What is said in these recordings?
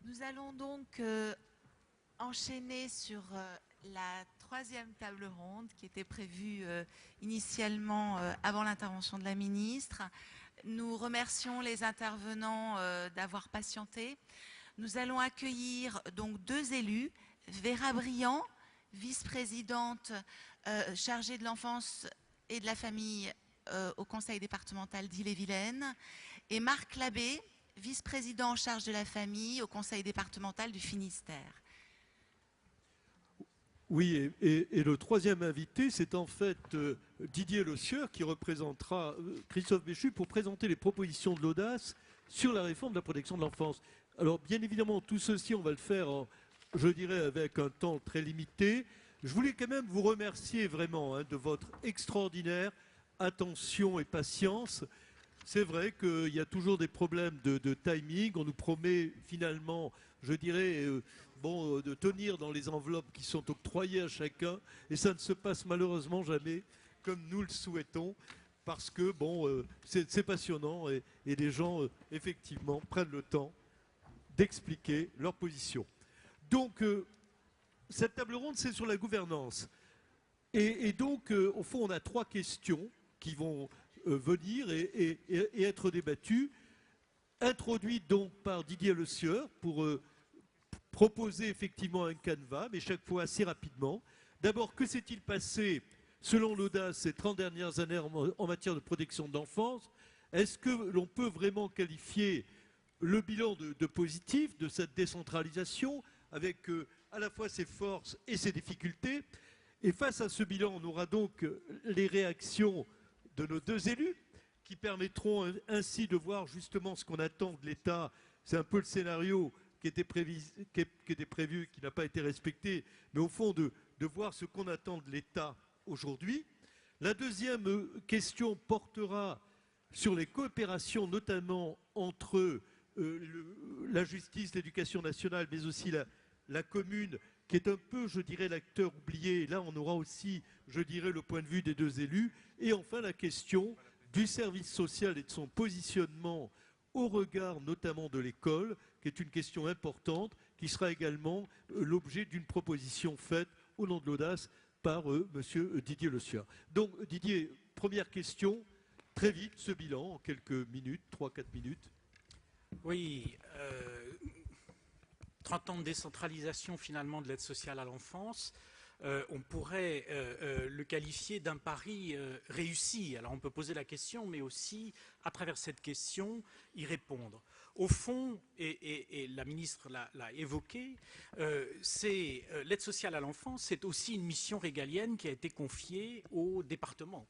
Nous allons donc enchaîner sur la troisième table ronde qui était prévue initialement avant l'intervention de la ministre. Nous remercions les intervenants d'avoir patienté. Nous allons accueillir donc deux élus, Vera Briand, vice-présidente chargée de l'enfance et de la famille au conseil départemental d'Ille-et-Vilaine, et Marc Labbé, vice-président en charge de la famille au conseil départemental du Finistère. Oui, et le troisième invité, c'est en fait Didier Le Sieur qui représentera Christophe Béchu pour présenter les propositions de l'audace sur la réforme de la protection de l'enfance. Alors bien évidemment, tout ceci, on va le faire, je dirais, avec un temps très limité. Je voulais quand même vous remercier vraiment de votre extraordinaire attention et patience. C'est vrai qu'il y a toujours des problèmes de timing. On nous promet finalement, je dirais, de tenir dans les enveloppes qui sont octroyées à chacun. Et ça ne se passe malheureusement jamais comme nous le souhaitons. Parce que, c'est passionnant et les gens, effectivement, prennent le temps d'expliquer leur position. Donc, cette table ronde, c'est sur la gouvernance. Et donc, au fond, on a trois questions qui vont venir et être débattues, introduites donc par Didier Le Sieur pour proposer effectivement un canevas, mais chaque fois assez rapidement. D'abord, que s'est-il passé, selon l'audace, ces 30 dernières années en matière de protection de l'enfance? Est-ce que l'on peut vraiment qualifier le bilan de positif de cette décentralisation, avec à la fois ses forces et ses difficultés? Et face à ce bilan, on aura donc les réactions de nos deux élus, qui permettront ainsi de voir justement ce qu'on attend de l'État. C'est un peu le scénario qui était prévu, qui n'a pas été respecté, mais au fond de voir ce qu'on attend de l'État aujourd'hui. La deuxième question portera sur les coopérations, notamment entre la justice, l'éducation nationale, mais aussi la commune, qui est un peu, je dirais, l'acteur oublié. Et là, on aura aussi, je dirais, le point de vue des deux élus. Et enfin, la question du service social et de son positionnement au regard notamment de l'école, qui est une question importante, qui sera également l'objet d'une proposition faite au nom de l'audace par monsieur Didier Le Sieur. Donc, Didier, première question, très vite, ce bilan, en quelques minutes, 3-4 minutes. Oui, 30 ans de décentralisation finalement de l'aide sociale à l'enfance, on pourrait le qualifier d'un pari réussi. Alors on peut poser la question, mais aussi, à travers cette question, y répondre. Au fond, et la ministre l'a évoqué, l'aide sociale à l'enfance, c'est aussi une mission régalienne qui a été confiée aux départements.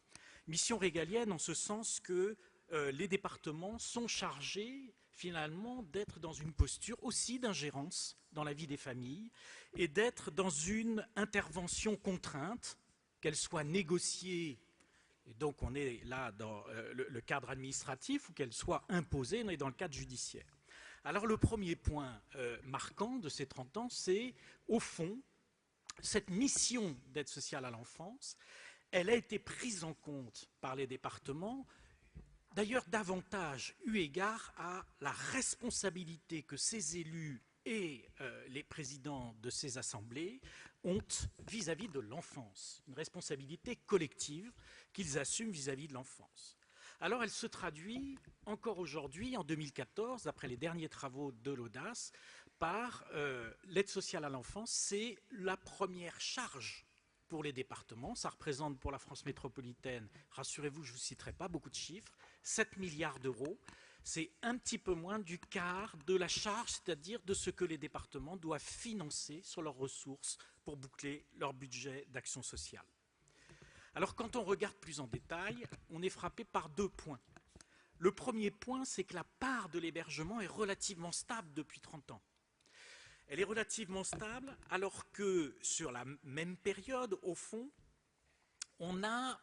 Mission régalienne en ce sens que les départements sont chargés finalement d'être dans une posture aussi d'ingérence dans la vie des familles et d'être dans une intervention contrainte, qu'elle soit négociée, et donc on est là dans le cadre administratif, ou qu'elle soit imposée, on est dans le cadre judiciaire. Alors le premier point marquant de ces 30 ans, c'est au fond cette mission d'aide sociale à l'enfance, elle a été prise en compte par les départements, d'ailleurs davantage eu égard à la responsabilité que ces élus et les présidents de ces assemblées ont vis-à-vis de l'enfance, une responsabilité collective qu'ils assument vis-à-vis de l'enfance. Alors elle se traduit encore aujourd'hui, en 2014, d'après les derniers travaux de l'audace, par l'aide sociale à l'enfance, c'est la première charge pour les départements. Ça représente pour la France métropolitaine, rassurez-vous, je ne vous citerai pas beaucoup de chiffres, 7 milliards d'euros. C'est un petit peu moins du quart de la charge, c'est-à-dire de ce que les départements doivent financer sur leurs ressources pour boucler leur budget d'action sociale. Alors quand on regarde plus en détail, on est frappé par deux points. Le premier point, c'est que la part de l'hébergement est relativement stable depuis 30 ans. Elle est relativement stable alors que sur la même période, au fond, on a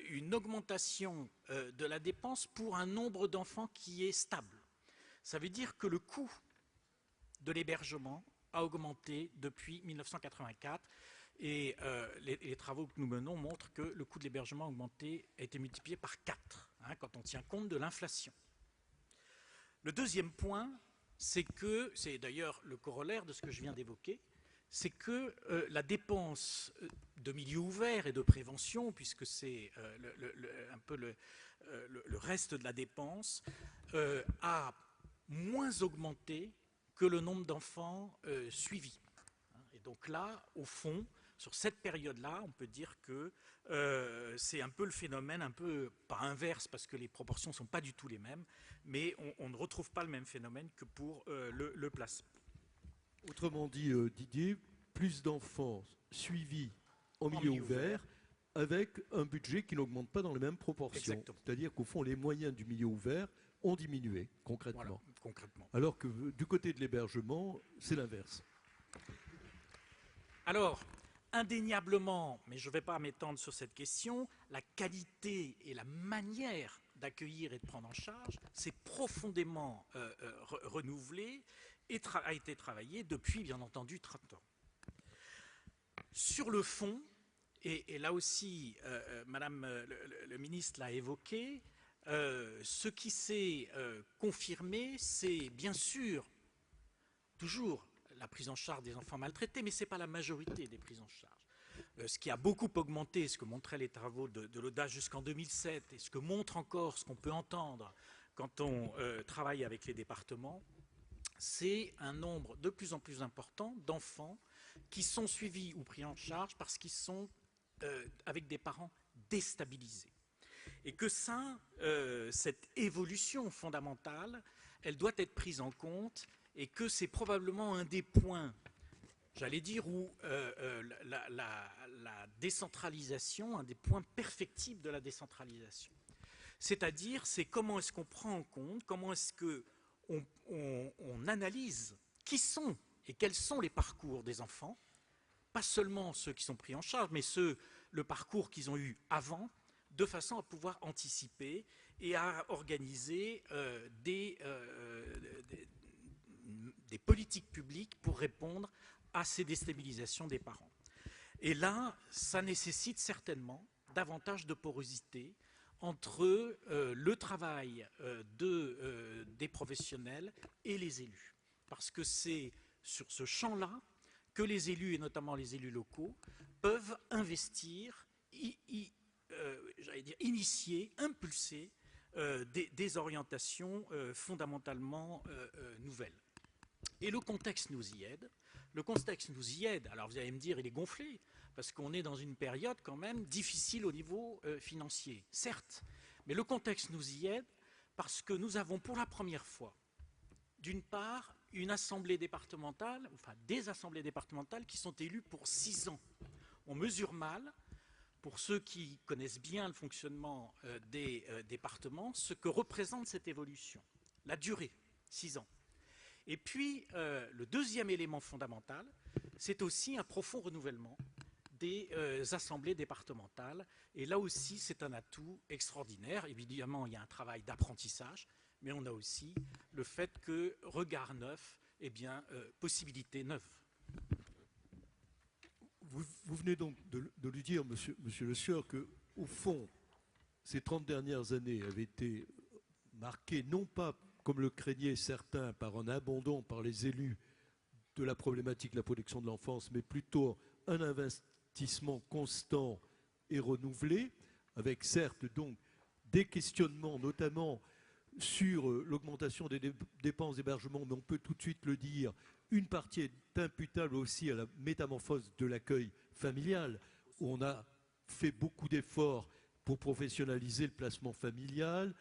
une augmentation de la dépense pour un nombre d'enfants qui est stable. Ça veut dire que le coût de l'hébergement a augmenté depuis 1984 et les travaux que nous menons montrent que le coût de l'hébergement a été multiplié par 4 quand on tient compte de l'inflation. Le deuxième point, c'est que, c'est d'ailleurs le corollaire de ce que je viens d'évoquer, c'est que la dépense de milieu ouvert et de prévention, puisque c'est un peu le reste de la dépense, a moins augmenté que le nombre d'enfants suivis. Et donc là, au fond, sur cette période-là, on peut dire que c'est un peu le phénomène, un peu, pas inverse, parce que les proportions ne sont pas du tout les mêmes, mais on ne retrouve pas le même phénomène que pour le placement. Autrement dit, Didier, plus d'enfants suivis en milieu ouvert, avec un budget qui n'augmente pas dans les mêmes proportions. C'est-à-dire qu'au fond, les moyens du milieu ouvert ont diminué, concrètement. Voilà, concrètement. Alors que du côté de l'hébergement, c'est l'inverse. Alors, indéniablement, mais je ne vais pas m'étendre sur cette question, la qualité et la manière d'accueillir et de prendre en charge s'est profondément renouvelée et a été travaillée depuis, bien entendu, 30 ans. Sur le fond, et là aussi, Madame le ministre l'a évoqué, ce qui s'est confirmé, c'est bien sûr toujours la prise en charge des enfants maltraités, mais ce n'est pas la majorité des prises en charge. Ce qui a beaucoup augmenté, ce que montraient les travaux de l'audace jusqu'en 2007, et ce que montre encore, ce qu'on peut entendre quand on travaille avec les départements, c'est un nombre de plus en plus important d'enfants qui sont suivis ou pris en charge parce qu'ils sont avec des parents déstabilisés. Et que ça, cette évolution fondamentale, elle doit être prise en compte, et que c'est probablement un des points, j'allais dire, où la décentralisation, un des points perfectibles de la décentralisation. C'est-à-dire, c'est comment est-ce qu'on prend en compte, comment est-ce qu'on analyse qui sont et quels sont les parcours des enfants, pas seulement ceux qui sont pris en charge, mais le parcours qu'ils ont eu avant, de façon à pouvoir anticiper et à organiser des politiques publiques pour répondre à ces déstabilisations des parents. Et là, ça nécessite certainement davantage de porosité entre le travail des professionnels et les élus. Parce que c'est sur ce champ-là que les élus, et notamment les élus locaux, peuvent investir, j'allais dire, initier, impulser des orientations fondamentalement nouvelles. Et le contexte nous y aide. Le contexte nous y aide. Alors vous allez me dire, il est gonflé, parce qu'on est dans une période quand même difficile au niveau financier, certes. Mais le contexte nous y aide parce que nous avons pour la première fois, d'une part, une assemblée départementale, enfin des assemblées départementales qui sont élues pour 6 ans. On mesure mal, pour ceux qui connaissent bien le fonctionnement des départements, ce que représente cette évolution, la durée, 6 ans. Et puis, le deuxième élément fondamental, c'est aussi un profond renouvellement des assemblées départementales. Et là aussi, c'est un atout extraordinaire. Évidemment, il y a un travail d'apprentissage, mais on a aussi le fait que regard neuf, eh bien, possibilité neuve. Vous venez donc de lui dire, monsieur Le Sieur, qu'au fond, ces 30 dernières années avaient été marquées non pas, comme le craignaient certains, par un abandon par les élus de la problématique de la protection de l'enfance, mais plutôt un investissement constant et renouvelé, avec certes donc des questionnements, notamment sur l'augmentation des dépenses d'hébergement, mais on peut tout de suite le dire, une partie est imputable aussi à la métamorphose de l'accueil familial, où on a fait beaucoup d'efforts pour professionnaliser le placement familial,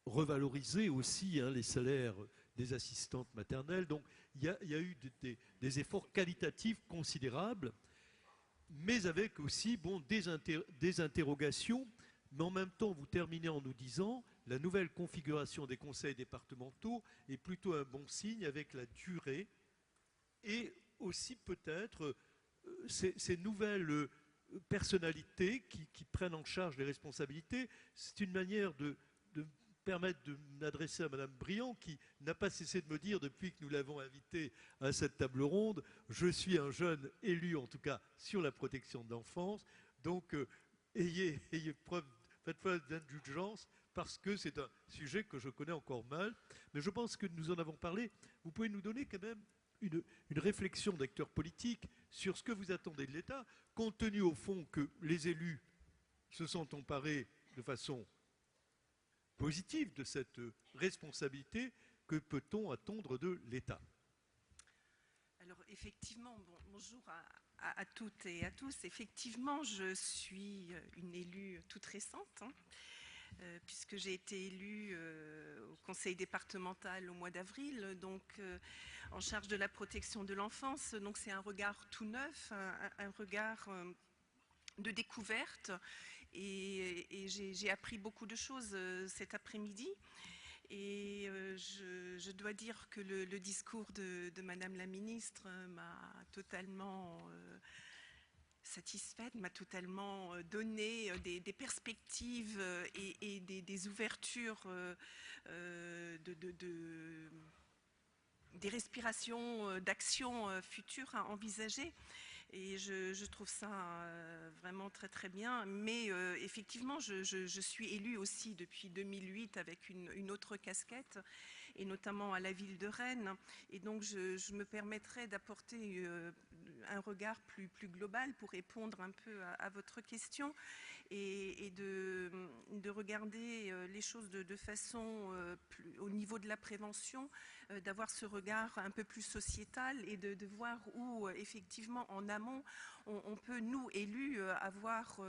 revaloriser aussi les salaires des assistantes maternelles. Donc il y a eu des efforts qualitatifs considérables, mais avec aussi des interrogations. Mais en même temps, vous terminez en nous disant la nouvelle configuration des conseils départementaux est plutôt un bon signe avec la durée et aussi peut-être ces nouvelles personnalités qui prennent en charge les responsabilités. C'est une manière de permettre de m'adresser à Madame Briand, qui n'a pas cessé de me dire depuis que nous l'avons invitée à cette table ronde, je suis un jeune élu, en tout cas sur la protection de l'enfance, donc ayez preuve, faites preuve d'indulgence parce que c'est un sujet que je connais encore mal. Mais je pense que nous en avons parlé. Vous pouvez nous donner quand même une réflexion d'acteurs politiques sur ce que vous attendez de l'État, compte tenu au fond que les élus se sont emparés de façon positive de cette responsabilité. Que peut-on attendre de l'État? Alors effectivement, bonjour à toutes et à tous. Effectivement, je suis une élue toute récente, puisque j'ai été élue au conseil départemental au mois d'avril, donc en charge de la protection de l'enfance. Donc c'est un regard tout neuf, un regard de découverte, et j'ai appris beaucoup de choses cet après-midi. Et je dois dire que le discours de Madame la ministre m'a totalement satisfaite, m'a totalement donné des perspectives et des ouvertures, des respirations d'actions futures à envisager. Et je trouve ça vraiment très très bien. Mais effectivement, je suis élue aussi depuis 2008 avec une autre casquette, et notamment à la ville de Rennes. Et donc je me permettrai d'apporter un regard plus global pour répondre un peu à votre question, et de regarder les choses de façon au niveau de la prévention, d'avoir ce regard un peu plus sociétal, et de voir où effectivement en amont on peut, nous élus, avoir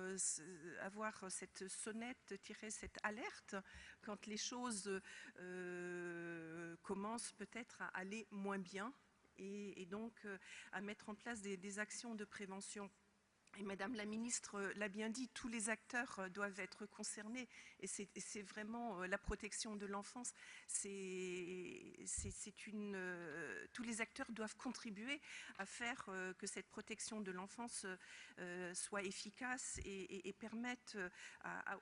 cette sonnette, tirer cette alerte quand les choses commencent peut-être à aller moins bien, et donc à mettre en place des actions de prévention. Et Madame la ministre l'a bien dit, tous les acteurs doivent être concernés, et c'est vraiment la protection de l'enfance. Tous les acteurs doivent contribuer à faire que cette protection de l'enfance soit efficace, et permette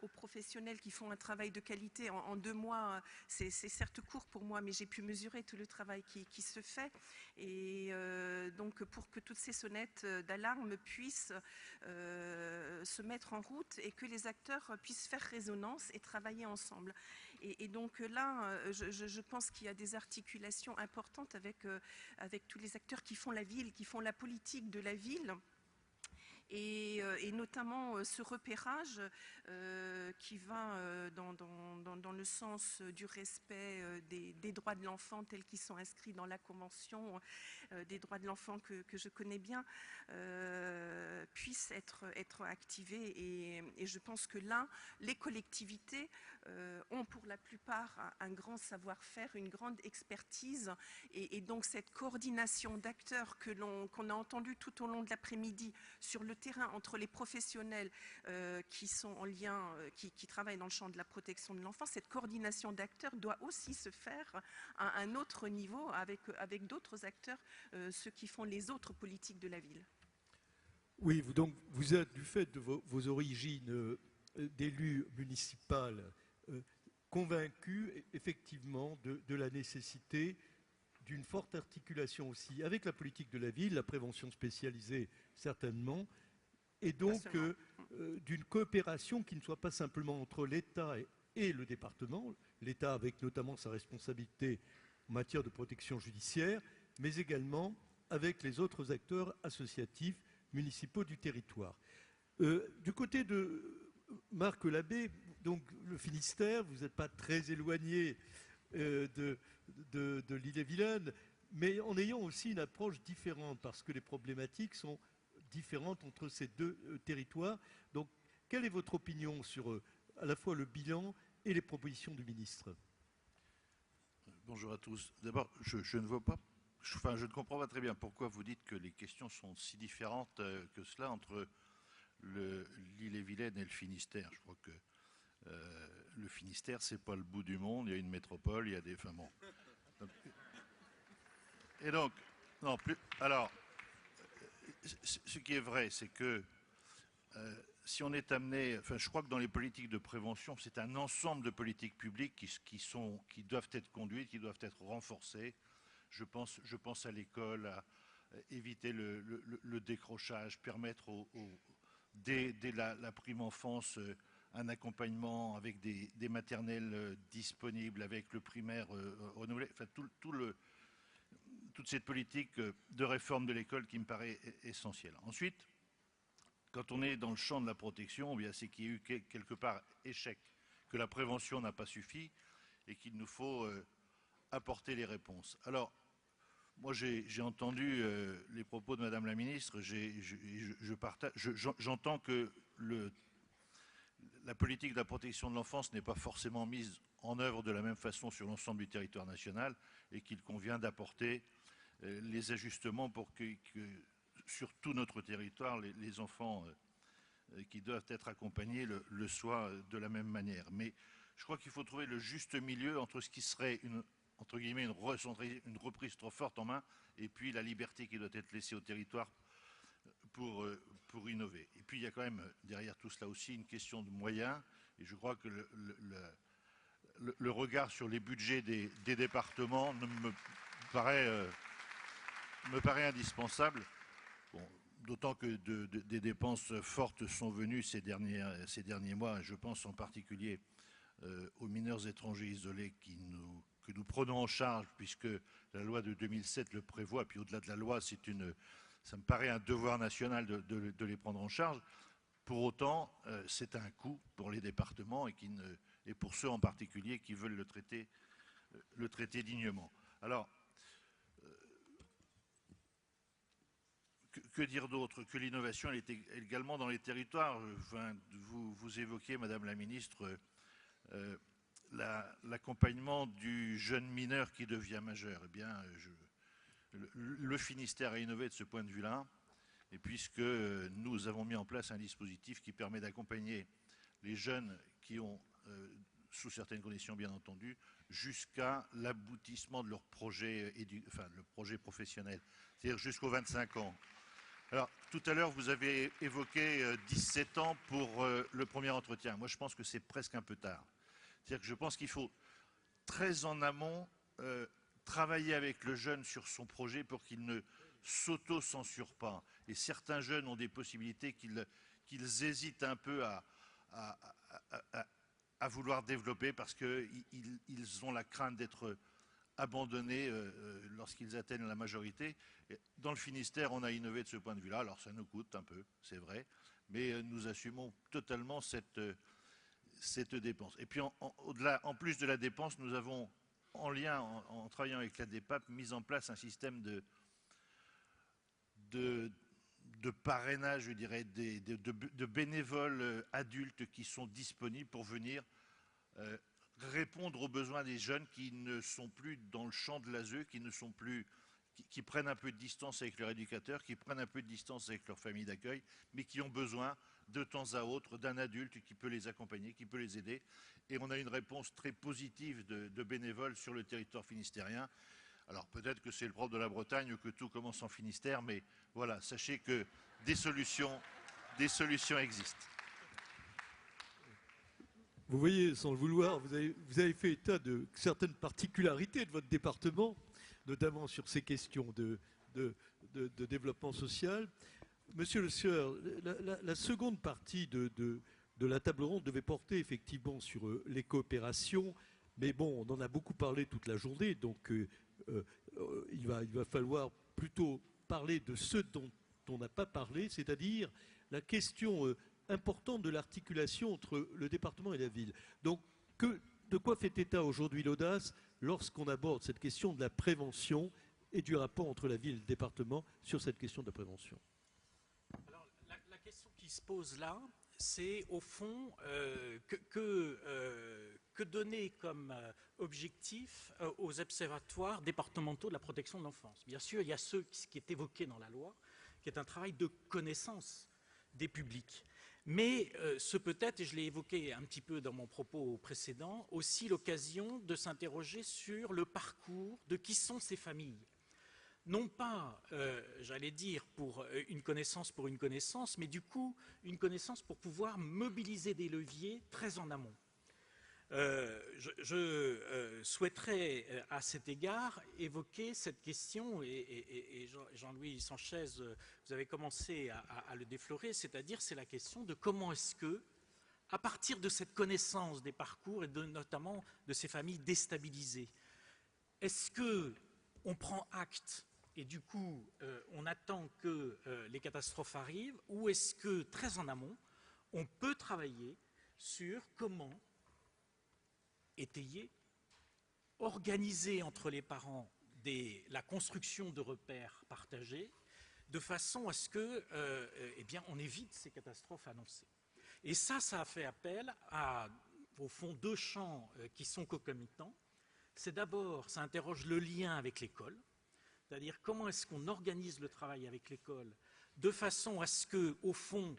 aux professionnels qui font un travail de qualité. En 2 mois, c'est certes court pour moi, mais j'ai pu mesurer tout le travail qui se fait. Et donc pour que toutes ces sonnettes d'alarme puissent se mettre en route, et que les acteurs puissent faire résonance et travailler ensemble. Et donc là, je pense qu'il y a des articulations importantes avec tous les acteurs qui font la ville, qui font la politique de la ville. Et notamment ce repérage qui va dans le sens du respect des droits de l'enfant tels qu'ils sont inscrits dans la Convention des droits de l'enfant que je connais bien, puisse être activé. Et je pense que là, les collectivités ont pour la plupart un grand savoir-faire, une grande expertise, et donc cette coordination d'acteurs qu'on a entendu tout au long de l'après-midi sur le terrain entre les professionnels qui sont en lien, qui travaillent dans le champ de la protection de l'enfant, cette coordination d'acteurs doit aussi se faire à un autre niveau avec d'autres acteurs, ceux qui font les autres politiques de la ville. Oui, vous êtes, du fait de vos origines d'élu municipal, convaincu effectivement de la nécessité d'une forte articulation aussi avec la politique de la ville, la prévention spécialisée certainement, et donc d'une coopération qui ne soit pas simplement entre l'État et le département, l'État avec notamment sa responsabilité en matière de protection judiciaire, mais également avec les autres acteurs associatifs municipaux du territoire. Du côté de Marc Labbé, donc le Finistère, vous n'êtes pas très éloigné de l'Ille-et-Vilaine, mais en ayant aussi une approche différente, parce que les problématiques sont différentes entre ces deux territoires. Donc, quelle est votre opinion sur à la fois le bilan et les propositions du ministre? Bonjour à tous. D'abord, je ne vois pas, je ne comprends pas très bien pourquoi vous dites que les questions sont si différentes que cela entre l'Ille-et-Vilaine et le Finistère. Je crois que le Finistère, c'est pas le bout du monde. Il y a une métropole, il y a des... Enfin bon. Et donc, non plus. Alors, ce qui est vrai, c'est que si on est amené, enfin, je crois que dans les politiques de prévention, c'est un ensemble de politiques publiques qui doivent être conduites, qui doivent être renforcées. Je pense à l'école, à éviter le décrochage, permettre dès la prime enfance un accompagnement avec des maternelles disponibles, avec le primaire renouvelé, enfin toute cette politique de réforme de l'école qui me paraît essentielle. Ensuite, quand on est dans le champ de la protection, eh bien c'est qu'il y a eu quelque part échec, que la prévention n'a pas suffi et qu'il nous faut apporter les réponses. Alors, moi j'ai entendu les propos de Madame la Ministre, j'entends que la politique de la protection de l'enfance n'est pas forcément mise en œuvre de la même façon sur l'ensemble du territoire national et qu'il convient d'apporter les ajustements pour que sur tout notre territoire, les enfants qui doivent être accompagnés le soient de la même manière. Mais je crois qu'il faut trouver le juste milieu entre ce qui serait entre guillemets une reprise trop forte en main et puis la liberté qui doit être laissée au territoire pour innover. Et puis il y a quand même derrière tout cela aussi une question de moyens et je crois que le regard sur les budgets des départements me paraît indispensable. Bon, d'autant que des dépenses fortes sont venues ces derniers mois. Je pense en particulier aux mineurs étrangers isolés que nous prenons en charge, puisque la loi de 2007 le prévoit. Puis au-delà de la loi, ça me paraît un devoir national de les prendre en charge. Pour autant, c'est un coût pour les départements et pour ceux en particulier qui veulent le traiter dignement. Alors, que dire d'autre? Que l'innovation, elle est également dans les territoires. Enfin, vous évoquiez, Madame la Ministre, l'accompagnement du jeune mineur qui devient majeur. Eh bien, le Finistère a innové de ce point de vue-là, et puisque nous avons mis en place un dispositif qui permet d'accompagner les jeunes qui ont, sous certaines conditions bien entendu, jusqu'à l'aboutissement de leur projet, le projet professionnel, c'est-à-dire jusqu'aux 25 ans. Alors, tout à l'heure, vous avez évoqué 17 ans pour le premier entretien. Moi, je pense que c'est presque un peu tard. C'est-à-dire que je pense qu'il faut, très en amont, travailler avec le jeune sur son projet pour qu'il ne s'auto-censure pas. Et certains jeunes ont des possibilités qu'ils hésitent un peu à vouloir développer parce qu'ils ont la crainte d'être abandonnés lorsqu'ils atteignent la majorité. Dans le Finistère, on a innové de ce point de vue-là. Alors ça nous coûte un peu, c'est vrai, mais nous assumons totalement cette dépense. Et puis en plus de la dépense, nous avons, en lien, en travaillant avec la DEPAP, mis en place un système de parrainage, je dirais, de bénévoles adultes qui sont disponibles pour venir répondre aux besoins des jeunes qui ne sont plus dans le champ de l'ASE, qui prennent un peu de distance avec leur éducateur, qui prennent un peu de distance avec leur famille d'accueil, mais qui ont besoin de temps à autre d'un adulte qui peut les accompagner, qui peut les aider. Et on a une réponse très positive de bénévoles sur le territoire finistérien. Alors peut-être que c'est le propre de la Bretagne ou que tout commence en Finistère, mais voilà, sachez que des solutions existent. Vous voyez, sans le vouloir, vous avez fait état de certaines particularités de votre département, notamment sur ces questions de développement social. Monsieur le sieur, la seconde partie de la table ronde devait porter effectivement sur les coopérations, mais bon, on en a beaucoup parlé toute la journée, donc il va falloir plutôt parler de ce dont on n'a pas parlé, c'est-à-dire la question importante de l'articulation entre le département et la ville. Donc, de quoi fait état aujourd'hui l'audace lorsqu'on aborde cette question de la prévention et du rapport entre la ville et le département sur cette question de la prévention? Alors, la question qui se pose là, c'est au fond que donner comme objectif aux observatoires départementaux de la protection de l'enfance. Bien sûr, il y a ce qui est évoqué dans la loi, qui est un travail de connaissance des publics. Mais ce peut être, et je l'ai évoqué un petit peu dans mon propos précédent, aussi l'occasion de s'interroger sur le parcours de qui sont ces familles. Non pas, j'allais dire, pour une connaissance, mais du coup, une connaissance pour pouvoir mobiliser des leviers très en amont. Je souhaiterais à cet égard évoquer cette question, et Jean-Louis Sanchez, vous avez commencé à le déflorer, c'est-à-dire c'est la question de comment est-ce que, à partir de cette connaissance des parcours et notamment de ces familles déstabilisées. Est-ce qu'on prend acte et du coup on attend que les catastrophes arrivent, ou est-ce que très en amont, on peut travailler sur comment étayer, organiser entre les parents la construction de repères partagés, de façon à ce que, eh bien, on évite ces catastrophes annoncées. Et ça a fait appel à, au fond, deux champs qui sont concomitants. C'est d'abord, ça interroge le lien avec l'école, c'est-à-dire comment est-ce qu'on organise le travail avec l'école de façon à ce que, au fond,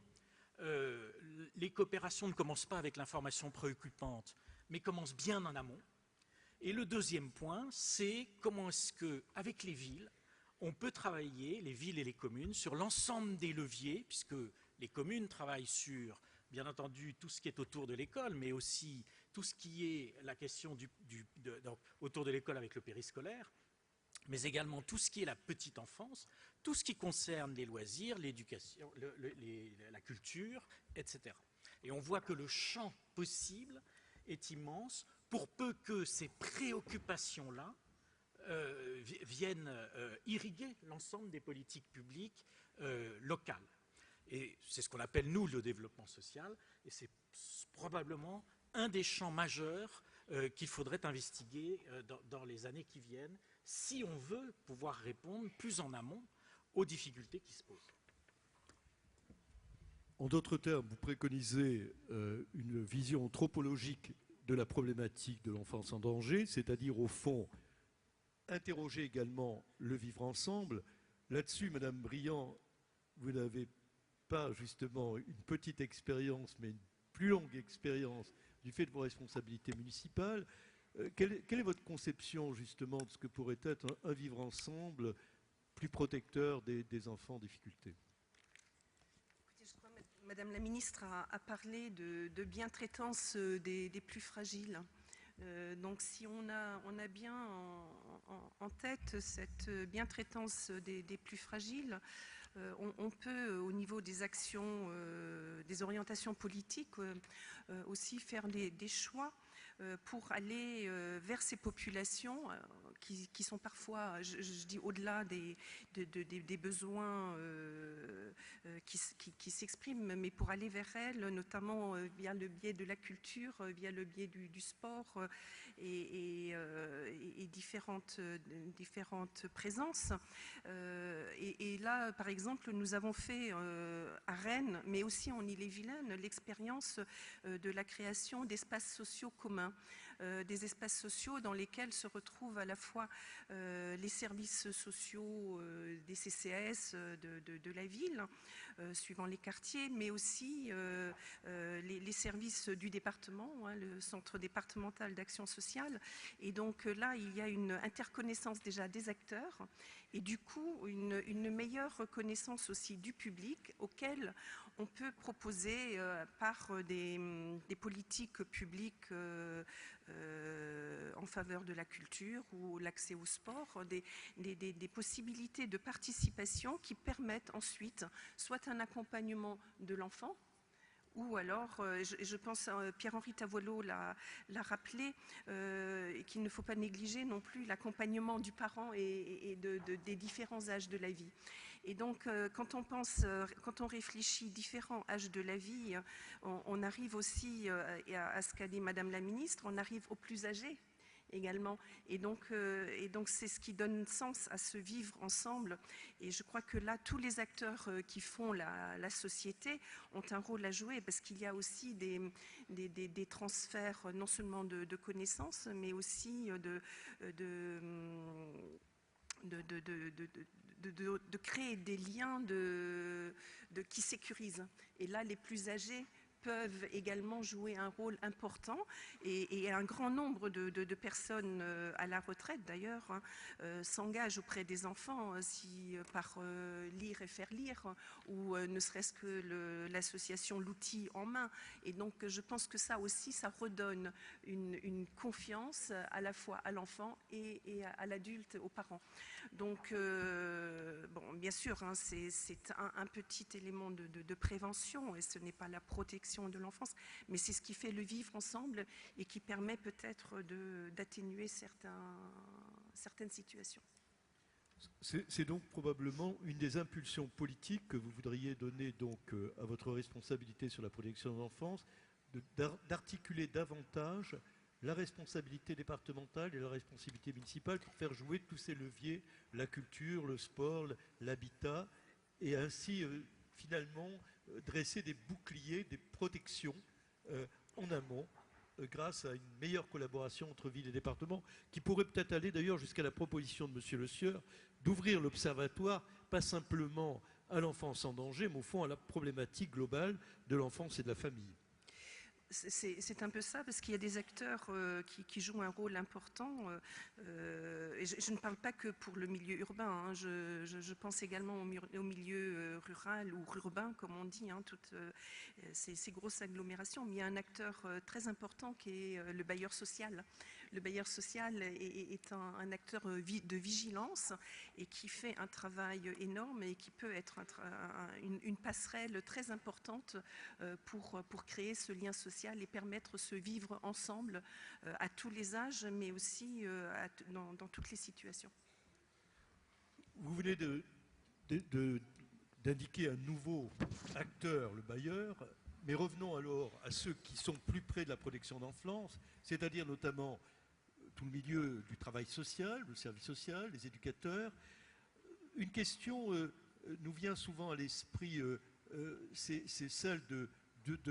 les coopérations ne commencent pas avec l'information préoccupante, mais commencent bien en amont. Et le deuxième point, c'est comment est-ce qu'avec les villes, on peut travailler, les villes et les communes, sur l'ensemble des leviers, puisque les communes travaillent sur, bien entendu, tout ce qui est autour de l'école, mais aussi tout ce qui est la question donc, autour de l'école avec le périscolaire, mais également tout ce qui est la petite enfance, tout ce qui concerne les loisirs, l'éducation, la culture, etc. Et on voit que le champ possible est immense, pour peu que ces préoccupations-là viennent irriguer l'ensemble des politiques publiques locales. Et c'est ce qu'on appelle, nous, le développement social, et c'est probablement un des champs majeurs qu'il faudrait investiguer dans les années qui viennent, si on veut pouvoir répondre plus en amont aux difficultés qui se posent. En d'autres termes, vous préconisez une vision anthropologique de la problématique de l'enfance en danger, c'est-à-dire, au fond, interroger également le vivre ensemble. Là-dessus, Madame Briand, vous n'avez pas justement une petite expérience, mais une plus longue expérience du fait de vos responsabilités municipales. Quelle est votre conception justement de ce que pourrait être un vivre ensemble plus protecteur des enfants en difficulté? Écoutez, je crois que Madame la Ministre a parlé de bientraitance des plus fragiles. Donc si on a bien en tête cette bientraitance des plus fragiles, on peut, au niveau des actions, des orientations politiques, aussi faire des choix pour aller vers ces populations qui sont parfois, je dis au-delà des besoins qui s'expriment, mais pour aller vers elles, notamment via le biais de la culture, via le biais du sport et différentes présences. Et là, par exemple, nous avons fait à Rennes, mais aussi en Ille-et-Vilaine, l'expérience de la création d'espaces sociaux communs. Des espaces sociaux dans lesquels se retrouvent à la fois les services sociaux des CCAS de la ville, suivant les quartiers, mais aussi les services du département, hein, le centre départemental d'action sociale. Et donc là, il y a une interconnaissance déjà des acteurs et du coup une meilleure reconnaissance aussi du public auquel on peut proposer par des politiques publiques en faveur de la culture ou l'accès au sport, des possibilités de participation qui permettent ensuite soit un accompagnement de l'enfant, ou alors, je pense, Pierre-Henri Tavoileau l'a rappelé, qu'il ne faut pas négliger non plus l'accompagnement du parent et des différents âges de la vie. Et donc, quand on réfléchit différents âges de la vie, on arrive aussi à ce qu'a dit Madame la Ministre, on arrive aux plus âgés également. Et donc c'est ce qui donne sens à ce vivre ensemble. Et je crois que là, tous les acteurs qui font la société ont un rôle à jouer parce qu'il y a aussi des transferts non seulement de connaissances, mais aussi de créer des liens qui sécurisent. Et là, les plus âgés peuvent également jouer un rôle important et un grand nombre de personnes à la retraite d'ailleurs s'engagent auprès des enfants par lire et faire lire ou ne serait-ce que l'association L'Outil en main. Et donc je pense que ça aussi, ça redonne une confiance à la fois à l'enfant et à l'adulte, aux parents. Donc bon, bien sûr, hein, c'est un petit élément de prévention et ce n'est pas la protection protection de l'enfance, mais c'est ce qui fait le vivre ensemble et qui permet peut-être d'atténuer certaines situations. C'est donc probablement une des impulsions politiques que vous voudriez donner donc à votre responsabilité sur la protection de l'enfance, d'articuler davantage la responsabilité départementale et la responsabilité municipale pour faire jouer tous ces leviers, la culture, le sport, l'habitat, et ainsi finalement dresser des boucliers, des protections en amont grâce à une meilleure collaboration entre villes et départements, qui pourrait peut-être aller d'ailleurs jusqu'à la proposition de M. Le Sieur d'ouvrir l'observatoire, pas simplement à l'enfance en danger, mais au fond à la problématique globale de l'enfance et de la famille. C'est un peu ça, parce qu'il y a des acteurs qui jouent un rôle important. Et je ne parle pas que pour le milieu urbain, hein, je pense également au milieu rural ou urbain, comme on dit, hein, toutes ces grosses agglomérations. Mais il y a un acteur très important qui est le bailleur social. Le bailleur social est un acteur de vigilance et qui fait un travail énorme et qui peut être une passerelle très importante pour créer ce lien social et permettre ce vivre ensemble à tous les âges, mais aussi dans toutes les situations. Vous venez d'indiquer un nouveau acteur, le bailleur, mais revenons alors à ceux qui sont plus près de la protection d'enfance, c'est-à-dire notamment tout le milieu du travail social, le service social, les éducateurs. Une question nous vient souvent à l'esprit, c'est celle de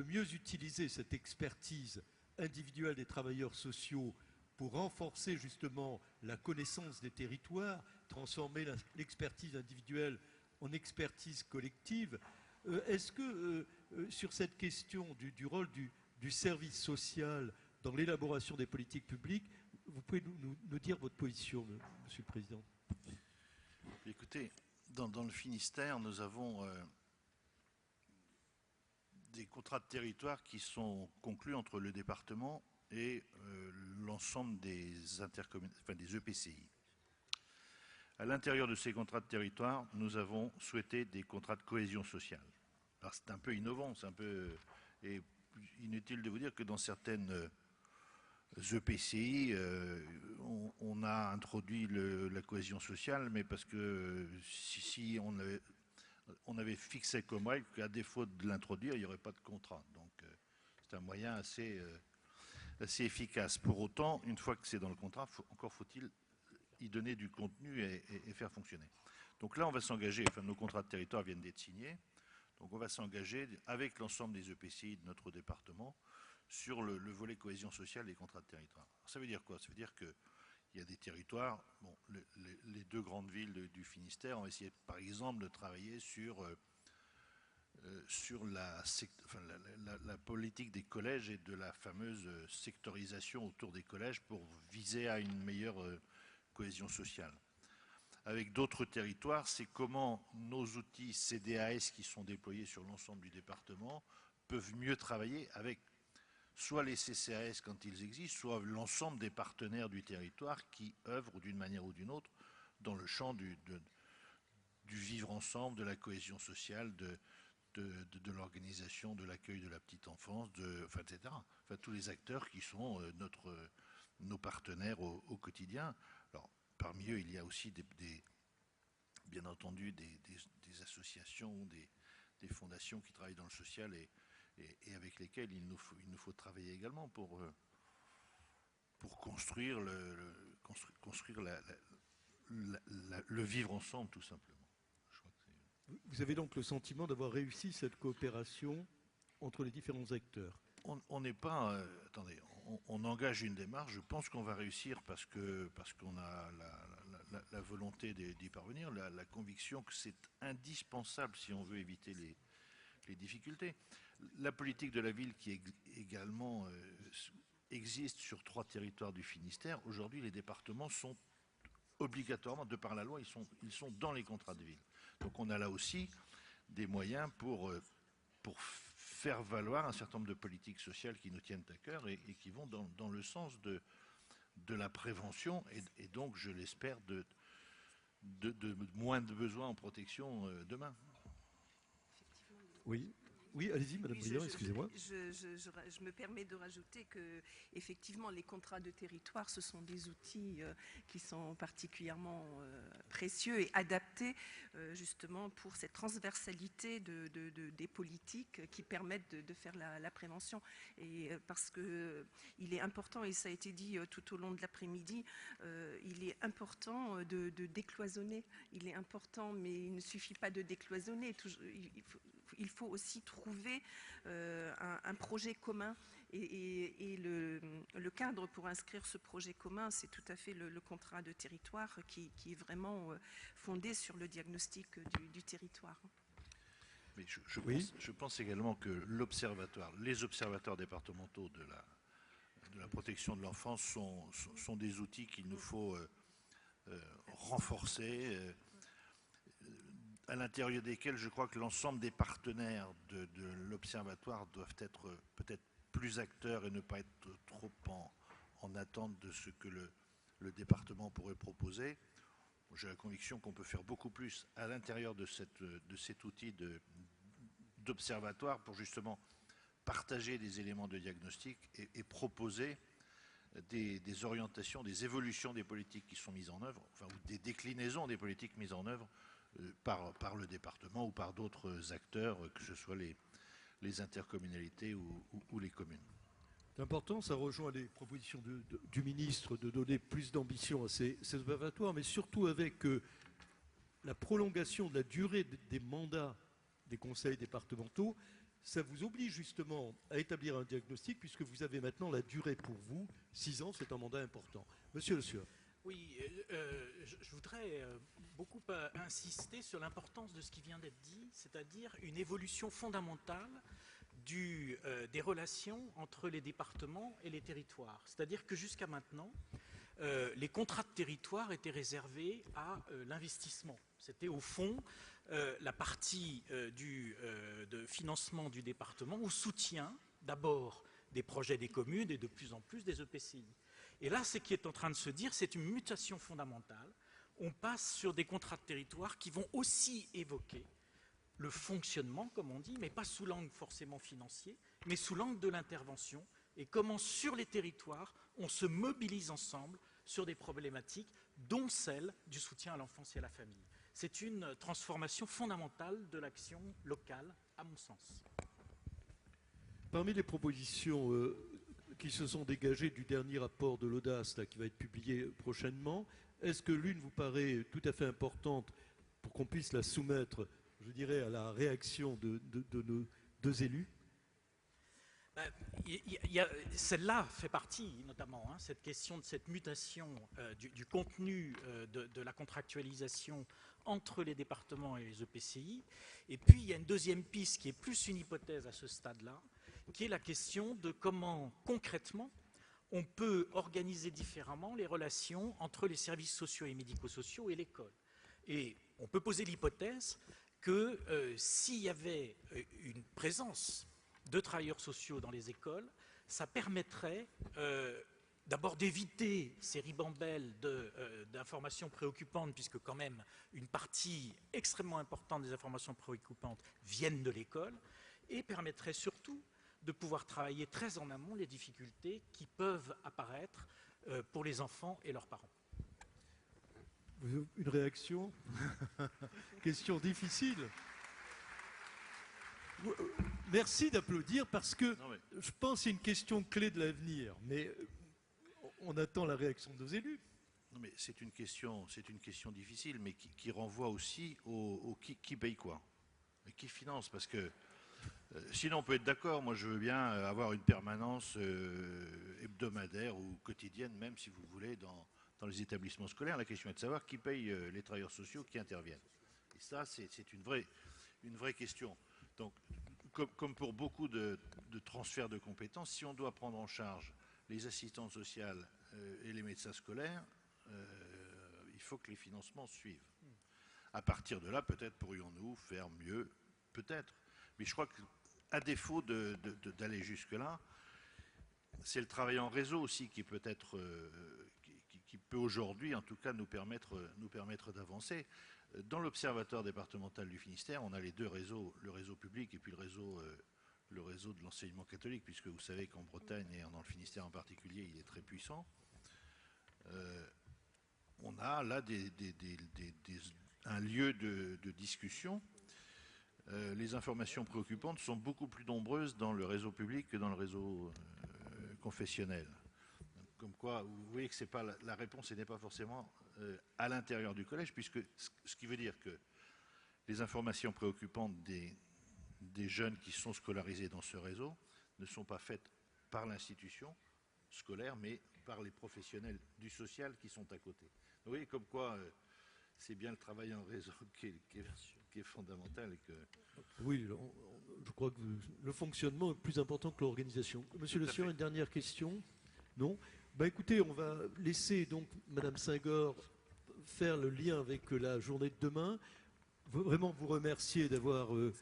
mieux utiliser cette expertise individuelle des travailleurs sociaux pour renforcer justement la connaissance des territoires, transformer l'expertise individuelle en expertise collective. Est-ce que sur cette question du rôle du service social dans l'élaboration des politiques publiques, vous pouvez nous dire votre position, Monsieur le Président? Écoutez, dans le Finistère, nous avons des contrats de territoire qui sont conclus entre le département et l'ensemble des EPCI. À l'intérieur de ces contrats de territoire, nous avons souhaité des contrats de cohésion sociale. Alors c'est un peu innovant, c'est un peu inutile de vous dire que dans certaines EPCI, on a introduit la cohésion sociale, mais parce que si on avait fixé comme règle qu'à défaut de l'introduire, il n'y aurait pas de contrat. Donc c'est un moyen assez efficace. Pour autant, une fois que c'est dans le contrat, encore faut-il y donner du contenu et faire fonctionner. Donc là, on va s'engager, enfin nos contrats de territoire viennent d'être signés, donc on va s'engager avec l'ensemble des EPCI de notre département sur le volet cohésion sociale des contrats de territoire. Alors, ça veut dire quoi? Ça veut dire qu'il y a des territoires, bon, les deux grandes villes du Finistère ont essayé par exemple de travailler sur la politique des collèges et de la fameuse sectorisation autour des collèges pour viser à une meilleure cohésion sociale. Avec d'autres territoires, c'est comment nos outils CDAS qui sont déployés sur l'ensemble du département peuvent mieux travailler avec soit les CCAS quand ils existent, soit l'ensemble des partenaires du territoire qui œuvrent d'une manière ou d'une autre dans le champ du vivre ensemble, de la cohésion sociale, de l'organisation, de l'accueil de la petite enfance, etc. Enfin, tous les acteurs qui sont nos partenaires au quotidien. Alors, parmi eux, il y a aussi bien entendu des associations, des fondations qui travaillent dans le social et avec lesquelles il nous faut travailler également pour construire le vivre ensemble, tout simplement. Vous avez donc le sentiment d'avoir réussi cette coopération entre les différents acteurs? On n'est pas... attendez, on engage une démarche, je pense qu'on va réussir parce qu'on a la volonté d'y parvenir, la conviction que c'est indispensable si on veut éviter les difficultés. La politique de la ville qui également existe sur 3 territoires du Finistère, aujourd'hui les départements sont obligatoirement, de par la loi, ils sont dans les contrats de ville. Donc on a là aussi des moyens pour faire valoir un certain nombre de politiques sociales qui nous tiennent à cœur et qui vont dans le sens de la prévention et donc, je l'espère, de moins de besoins en protection demain. Oui. Oui, allez-y, Madame Oui, Briand, excusez-moi. je me permets de rajouter que, effectivement, les contrats de territoire, ce sont des outils qui sont particulièrement précieux et adaptés justement pour cette transversalité des politiques qui permettent de faire la prévention. Et parce que il est important, et ça a été dit tout au long de l'après-midi, il est important de décloisonner. Il est important, mais il ne suffit pas de décloisonner. Il faut aussi trouver un projet commun et le cadre pour inscrire ce projet commun, c'est tout à fait le contrat de territoire qui est vraiment fondé sur le diagnostic du territoire. Mais je pense également que les observatoires départementaux de la protection de l'enfance sont des outils qu'il nous faut renforcer, à l'intérieur desquels je crois que l'ensemble des partenaires de l'Observatoire doivent être peut-être plus acteurs et ne pas être trop en attente de ce que le département pourrait proposer. J'ai la conviction qu'on peut faire beaucoup plus à l'intérieur de cet outil d'observatoire pour justement partager des éléments de diagnostic et proposer des orientations, des évolutions des politiques qui sont mises en œuvre, enfin, ou des déclinaisons des politiques mises en œuvre par le département ou par d'autres acteurs, que ce soit les intercommunalités ou les communes. C'est important, ça rejoint les propositions du ministre de donner plus d'ambition à ces observatoires, mais surtout avec la prolongation de la durée des mandats des conseils départementaux, ça vous oblige justement à établir un diagnostic puisque vous avez maintenant la durée pour vous. 6 ans, c'est un mandat important. Monsieur Le Sueur. Oui, je voudrais beaucoup insister sur l'importance de ce qui vient d'être dit, c'est-à-dire une évolution fondamentale des relations entre les départements et les territoires. C'est-à-dire que jusqu'à maintenant, les contrats de territoire étaient réservés à l'investissement. C'était au fond la partie de financement du département au soutien d'abord des projets des communes et de plus en plus des EPCI. Et là, ce qui est en train de se dire, c'est une mutation fondamentale. On passe sur des contrats de territoire qui vont aussi évoquer le fonctionnement, comme on dit, mais pas sous l'angle forcément financier, mais sous l'angle de l'intervention, et comment sur les territoires, on se mobilise ensemble sur des problématiques, dont celle du soutien à l'enfance et à la famille. C'est une transformation fondamentale de l'action locale, à mon sens. Parmi les propositions qui se sont dégagées du dernier rapport de l'audace qui va être publié prochainement, est-ce que l'une vous paraît tout à fait importante pour qu'on puisse la soumettre, je dirais, à la réaction de nos deux élus? Celle-là fait partie, notamment, cette question de cette mutation du contenu de la contractualisation entre les départements et les EPCI. Et puis, il y a une deuxième piste qui est plus une hypothèse à ce stade-là, qui est la question de comment, concrètement, on peut organiser différemment les relations entre les services sociaux et médico-sociaux et l'école. Et on peut poser l'hypothèse que s'il y avait une présence de travailleurs sociaux dans les écoles, ça permettrait d'abord d'éviter ces ribambelles d'informations préoccupantes, puisque quand même une partie extrêmement importante des informations préoccupantes viennent de l'école, et permettrait surtout de pouvoir travailler très en amont les difficultés qui peuvent apparaître pour les enfants et leurs parents. Une réaction? Question difficile. Merci d'applaudir parce que je pense que c'est une question clé de l'avenir, mais on attend la réaction de nos élus. Non, mais c'est une question difficile, mais qui renvoie aussi au qui paye quoi et qui finance, parce que sinon on peut être d'accord, moi je veux bien avoir une permanence hebdomadaire ou quotidienne, même si vous voulez, dans les établissements scolaires. La question est de savoir qui paye les travailleurs sociaux qui interviennent. Et ça, c'est une vraie question. Donc, comme pour beaucoup de transferts de compétences, si on doit prendre en charge les assistantes sociales et les médecins scolaires, il faut que les financements suivent. À partir de là, peut-être pourrions-nous faire mieux, peut-être. Mais je crois qu'à défaut d'aller jusque-là, c'est le travail en réseau aussi qui peut être qui peut aujourd'hui, en tout cas, nous permettre d'avancer. Dans l'Observatoire départemental du Finistère, on a les deux réseaux, le réseau public et puis le réseau de l'enseignement catholique, puisque vous savez qu'en Bretagne et dans le Finistère en particulier, il est très puissant. On a là un lieu de discussion. Les informations préoccupantes sont beaucoup plus nombreuses dans le réseau public que dans le réseau confessionnel. Comme quoi, vous voyez que c'est pas la réponse n'est pas forcément à l'intérieur du collège, puisque ce qui veut dire que les informations préoccupantes des jeunes qui sont scolarisés dans ce réseau ne sont pas faites par l'institution scolaire, mais par les professionnels du social qui sont à côté. Vous voyez comme quoi c'est bien le travail en réseau qui est fondamental. Et que... Oui, je crois que le fonctionnement est plus important que l'organisation. Monsieur Le Sieur, une dernière question? Non? Ben écoutez, on va laisser donc Madame Senghor faire le lien avec la journée de demain. Vraiment vous remercier d'avoir eu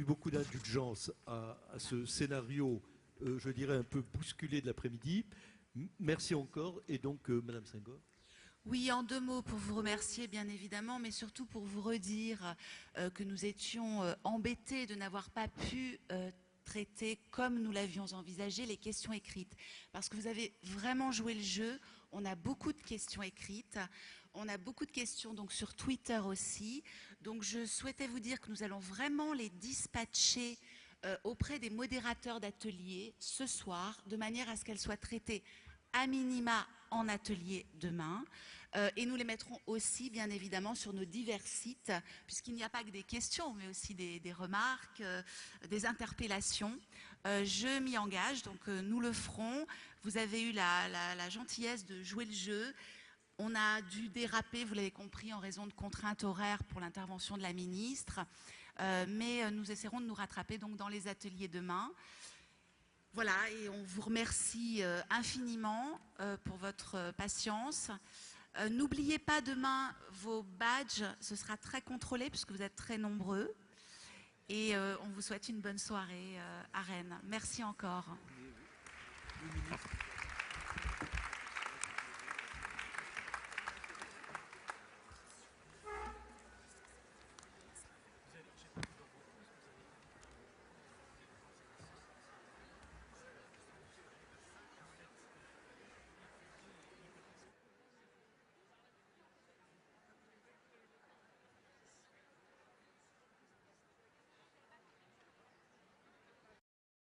beaucoup d'indulgence à ce scénario, je dirais, un peu bousculé de l'après-midi. Merci encore. Et donc, Madame Senghor. Oui, en 2 mots pour vous remercier, bien évidemment, mais surtout pour vous redire que nous étions embêtés de n'avoir pas pu traiter, comme nous l'avions envisagé, les questions écrites. Parce que vous avez vraiment joué le jeu. On a beaucoup de questions écrites. On a beaucoup de questions donc, sur Twitter aussi. Donc, je souhaitais vous dire que nous allons vraiment les dispatcher auprès des modérateurs d'ateliers ce soir, de manière à ce qu'elles soient traitées à minima en atelier demain. Et nous les mettrons aussi, bien évidemment, sur nos divers sites, puisqu'il n'y a pas que des questions, mais aussi des remarques, des interpellations. Je m'y engage, donc nous le ferons. Vous avez eu la gentillesse de jouer le jeu. On a dû déraper, vous l'avez compris, en raison de contraintes horaires pour l'intervention de la ministre. Mais nous essaierons de nous rattraper donc, dans les ateliers demain. Voilà, et on vous remercie infiniment pour votre patience. N'oubliez pas demain vos badges, ce sera très contrôlé puisque vous êtes très nombreux. Et on vous souhaite une bonne soirée à Rennes. Merci encore.